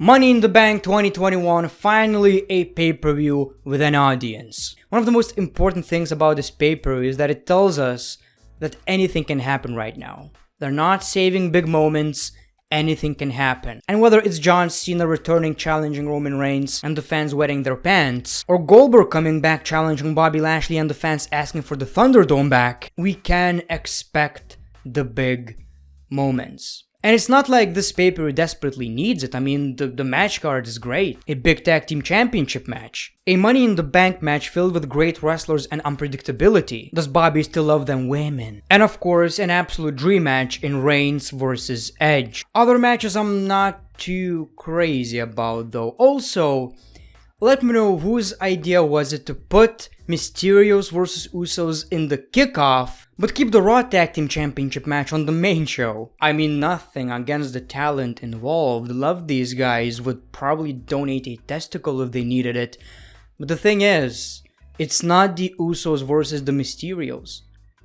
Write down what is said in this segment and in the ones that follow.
Money in the Bank 2021, finally a pay-per-view with an audience. One of the most important things about this pay-per-view is that it tells us that anything can happen right now. They're not saving big moments, anything can happen. And whether it's John Cena returning challenging Roman Reigns and the fans wetting their pants, or Goldberg coming back challenging Bobby Lashley and the fans asking for the Thunderdome back, we can expect the big moments. And it's not like this pay-per-view desperately needs it. I mean, the match card is great. A big tag team championship match. A Money in the Bank match filled with great wrestlers and unpredictability. Does Bobby still love them women? And of course, an absolute dream match in Reigns vs Edge. Other matches I'm not too crazy about though. Also, let me know whose idea was it to put Mysterios vs Usos in the kickoff, but keep the Raw Tag Team Championship match on the main show. I mean, nothing against the talent involved. Love these guys, would probably donate a testicle if they needed it. But the thing is, it's not the Usos versus the Mysterios.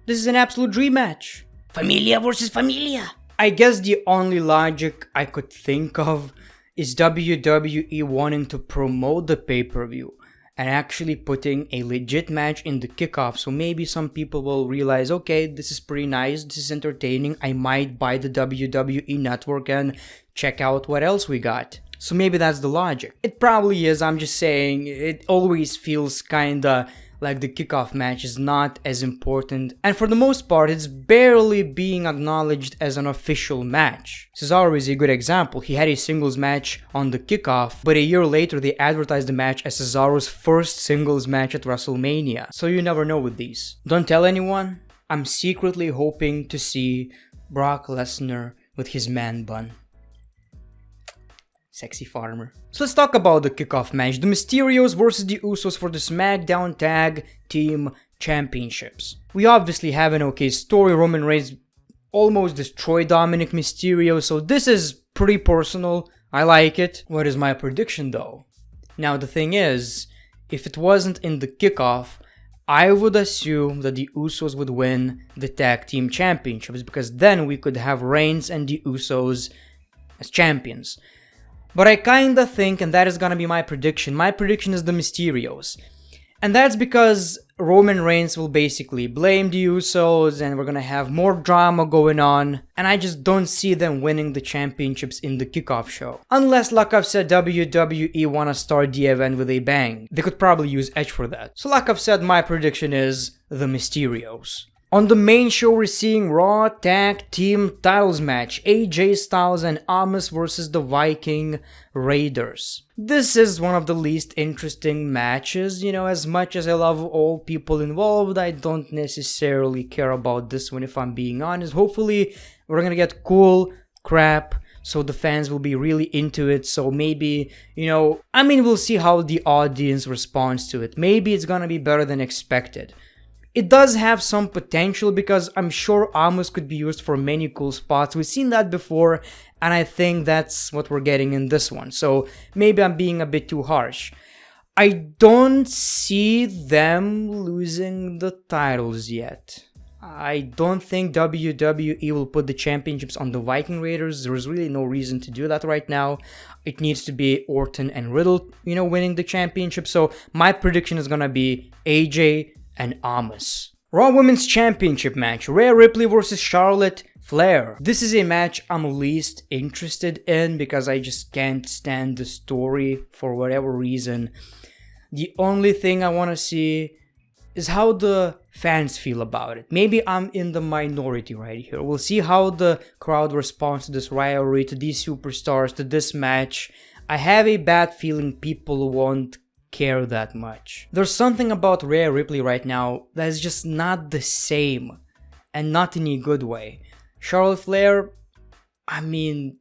This is an absolute dream match. Familia versus Familia. I guess the only logic I could think of is WWE wanting to promote the pay-per-view and actually putting a legit match in the kickoff, so maybe some people will realize, okay, this is pretty nice, this is entertaining, I might buy the WWE network and check out what else we got. So maybe that's the logic. It probably is, I'm just saying, it always feels kinda like the kickoff match is not as important, and for the most part it's barely being acknowledged as an official match. Cesaro is a good example. He had a singles match on the kickoff, but a year later they advertised the match as Cesaro's first singles match at WrestleMania. So you never know with these. Don't tell anyone. I'm secretly hoping to see Brock Lesnar with his man bun. Sexy farmer. So let's talk about the kickoff match. The Mysterios versus the Usos for the SmackDown Tag Team Championships. We obviously have an okay story. Roman Reigns almost destroyed Dominic Mysterio, so this is pretty personal. I like it. What is my prediction though? Now the thing is, if it wasn't in the kickoff, I would assume that the Usos would win the Tag Team Championships, because then we could have Reigns and the Usos as champions. But I kinda think, and that is gonna be my prediction is the Mysterios. And that's because Roman Reigns will basically blame the Usos and we're gonna have more drama going on. And I just don't see them winning the championships in the kickoff show. Unless, like I've said, WWE wanna start the event with a bang. They could probably use Edge for that. So like I've said, my prediction is the Mysterios. On the main show, we're seeing Raw Tag Team Titles match, AJ Styles and Omos versus the Viking Raiders. This is one of the least interesting matches, you know, as much as I love all people involved, I don't necessarily care about this one if I'm being honest. Hopefully, we're gonna get cool crap, so the fans will be really into it, so maybe, you know, I mean, we'll see how the audience responds to it. Maybe it's gonna be better than expected. It does have some potential because I'm sure Omos could be used for many cool spots. We've seen that before, and I think that's what we're getting in this one. So maybe I'm being a bit too harsh. I don't see them losing the titles yet. I don't think WWE will put the championships on the Viking Raiders. There's really no reason to do that right now. It needs to be Orton and Riddle, you know, winning the championship. So my prediction is gonna be AJ and Omos. Raw Women's Championship match, Rhea Ripley versus Charlotte Flair. This is a match I'm least interested in because I just can't stand the story for whatever reason. The only thing I want to see is how the fans feel about it. Maybe I'm in the minority right here. We'll see how the crowd responds to this rivalry, to these superstars, to this match. I have a bad feeling people won't care that much. There's something about Rhea Ripley right now that is just not the same, and not in a good way. Charlotte Flair, I mean,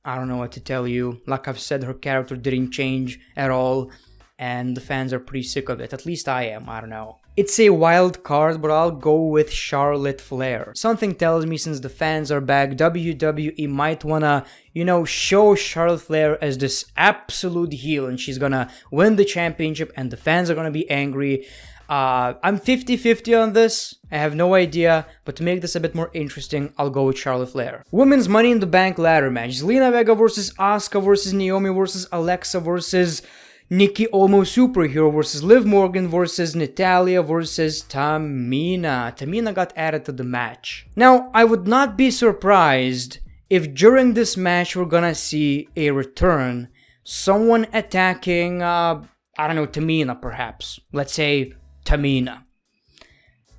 I don't know what to tell you. Like I've said, her character didn't change at all, and the fans are pretty sick of it. At least I am, I don't know. It's a wild card, but I'll go with Charlotte Flair. Something tells me since the fans are back, WWE might wanna, you know, show Charlotte Flair as this absolute heel and she's gonna win the championship and the fans are gonna be angry. I'm 50-50 on this. I have no idea, but to make this a bit more interesting, I'll go with Charlotte Flair. Women's Money in the Bank ladder match. Zelina Vega versus Asuka versus Naomi versus Alexa versus Nikki Almost Superhero versus Liv Morgan versus Natalya versus Tamina. Tamina got added to the match. Now, I would not be surprised if during this match we're gonna see a return. Someone attacking, I don't know, Tamina perhaps. Let's say Tamina.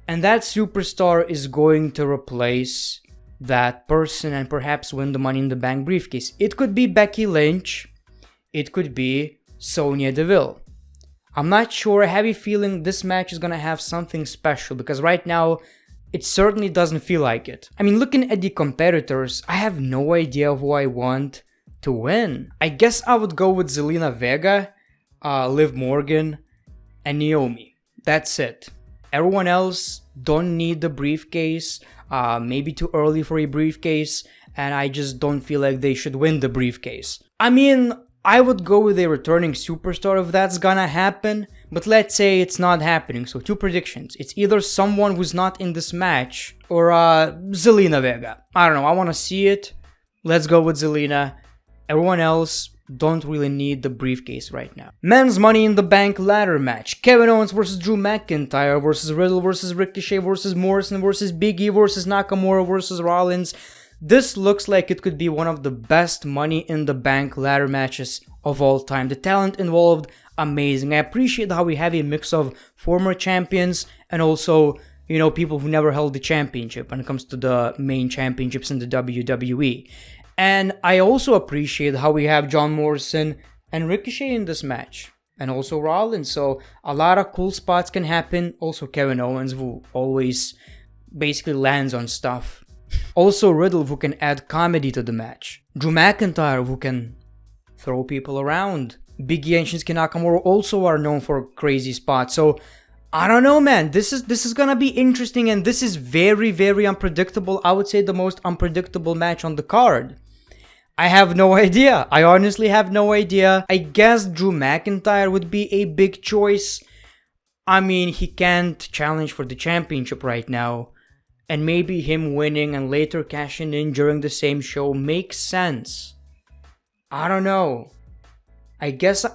And that superstar is going to replace that person and perhaps win the Money in the Bank briefcase. It could be Becky Lynch. It could be Sonya Deville. I'm not sure. I have a feeling this match is gonna have something special because right now it certainly doesn't feel like it. I mean, looking at the competitors, I have no idea who I want to win. I guess I would go with Zelina Vega, Liv Morgan, and Naomi. That's it. Everyone else don't need the briefcase. Maybe too early for a briefcase, and I just don't feel like they should win the briefcase. I mean, I would go with a returning superstar if that's gonna happen, but let's say it's not happening. So 2 predictions. It's either someone who's not in this match or Zelina Vega. I don't know, I want to see it. Let's go with Zelina. Everyone else don't really need the briefcase right now. Men's Money in the Bank ladder match. Kevin Owens versus Drew McIntyre versus Riddle versus Ricochet versus Morrison versus Big E versus Nakamura versus Rollins. This looks like it could be one of the best Money in the Bank ladder matches of all time. The talent involved, amazing. I appreciate how we have a mix of former champions and also, you know, people who never held the championship when it comes to the main championships in the WWE. And I also appreciate how we have John Morrison and Ricochet in this match. And also Rollins. So a lot of cool spots can happen. Also Kevin Owens, who always basically lands on stuff. Also Riddle, who can add comedy to the match. Drew McIntyre, who can throw people around. Big E and Shinsuke Nakamura also are known for crazy spots. So I don't know, man. This is gonna be interesting, and this is very, very unpredictable. I would say the most unpredictable match on the card. I have no idea. I honestly have no idea. I guess Drew McIntyre would be a big choice. I mean, he can't challenge for the championship right now. And maybe him winning and later cashing in during the same show makes sense. I don't know. I guess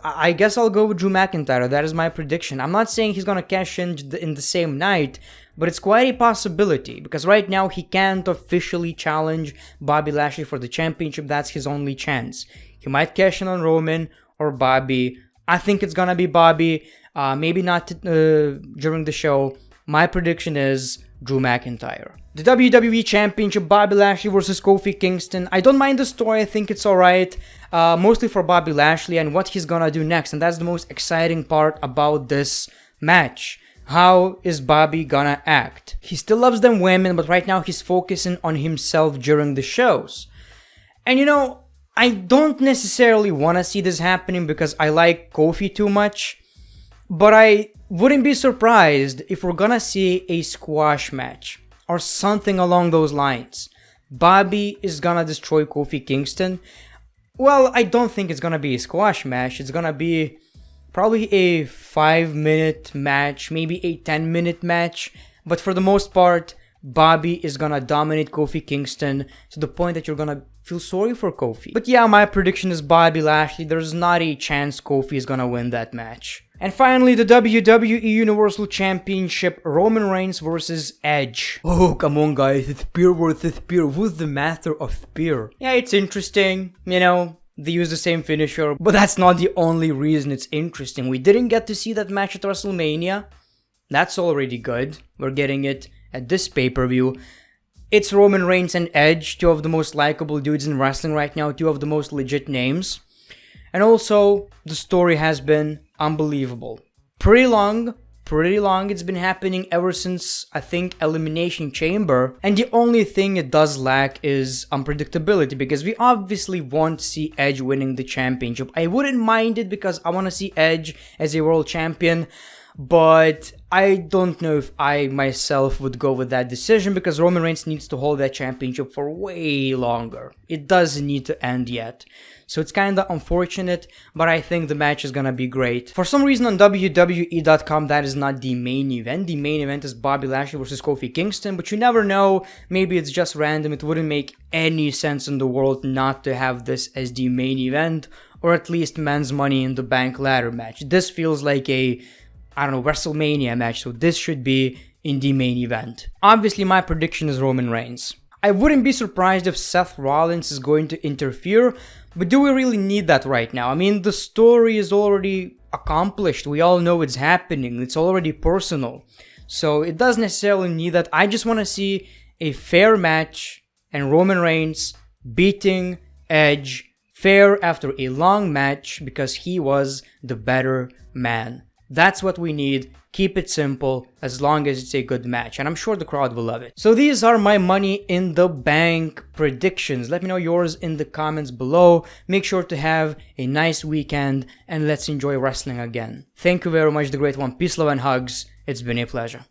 I'll go with Drew McIntyre. That is my prediction. I'm not saying he's gonna cash in the same night, but it's quite a possibility because right now he can't officially challenge Bobby Lashley for the championship. That's his only chance. He might cash in on Roman or Bobby. I think it's gonna be Bobby. Maybe not during the show. My prediction is Drew McIntyre. The WWE Championship, Bobby Lashley versus Kofi Kingston. I don't mind the story, I think it's alright. Mostly for Bobby Lashley and what he's gonna do next. And that's the most exciting part about this match. How is Bobby gonna act? He still loves them women, but right now he's focusing on himself during the shows. And you know, I don't necessarily want to see this happening because I like Kofi too much. But I wouldn't be surprised if we're gonna see a squash match or something along those lines. Bobby is gonna destroy Kofi Kingston. Well, I don't think it's gonna be a squash match. It's gonna be probably a 5-minute match, maybe a 10-minute match. But for the most part, Bobby is gonna dominate Kofi Kingston to the point that you're gonna feel sorry for Kofi. But yeah, my prediction is Bobby Lashley. There's not a chance Kofi is gonna win that match. And finally, the WWE Universal Championship, Roman Reigns versus Edge. Oh, come on guys, it's spear versus spear. Who's the master of spear? Yeah, it's interesting, you know, they use the same finisher, but that's not the only reason it's interesting. We didn't get to see that match at WrestleMania. That's already good. We're getting it at this pay-per-view. It's Roman Reigns and Edge, 2 of the most likable dudes in wrestling right now, 2 of the most legit names. And also, the story has been unbelievable. Pretty long. It's been happening ever since, I think, Elimination Chamber. And the only thing it does lack is unpredictability, because we obviously won't see Edge winning the championship. I wouldn't mind it because I want to see Edge as a world champion. But I don't know if I myself would go with that decision because Roman Reigns needs to hold that championship for way longer. It doesn't need to end yet. so it's kinda unfortunate, but I think the match is gonna be great. For some reason on WWE.com that is not the main event. The main event is Bobby Lashley versus Kofi Kingston, but you never know, maybe it's just random. It wouldn't make any sense in the world not to have this as the main event, or at least men's Money in the Bank ladder match. This feels like a, I don't know, WrestleMania match, so this should be in the main event. Obviously, my prediction is Roman Reigns. I wouldn't be surprised if Seth Rollins is going to interfere, but do we really need that right now? I mean, the story is already accomplished. We all know it's happening. It's already personal. So it doesn't necessarily need that. I just want to see a fair match and Roman Reigns beating Edge fair after a long match because he was the better man. That's what we need. Keep it simple as long as it's a good match, and I'm sure the crowd will love it. So these are my Money in the Bank predictions. Let me know yours in the comments below. Make sure to have a nice weekend, and let's enjoy wrestling again. Thank you very much, the great one. Peace, love, and hugs. It's been a pleasure.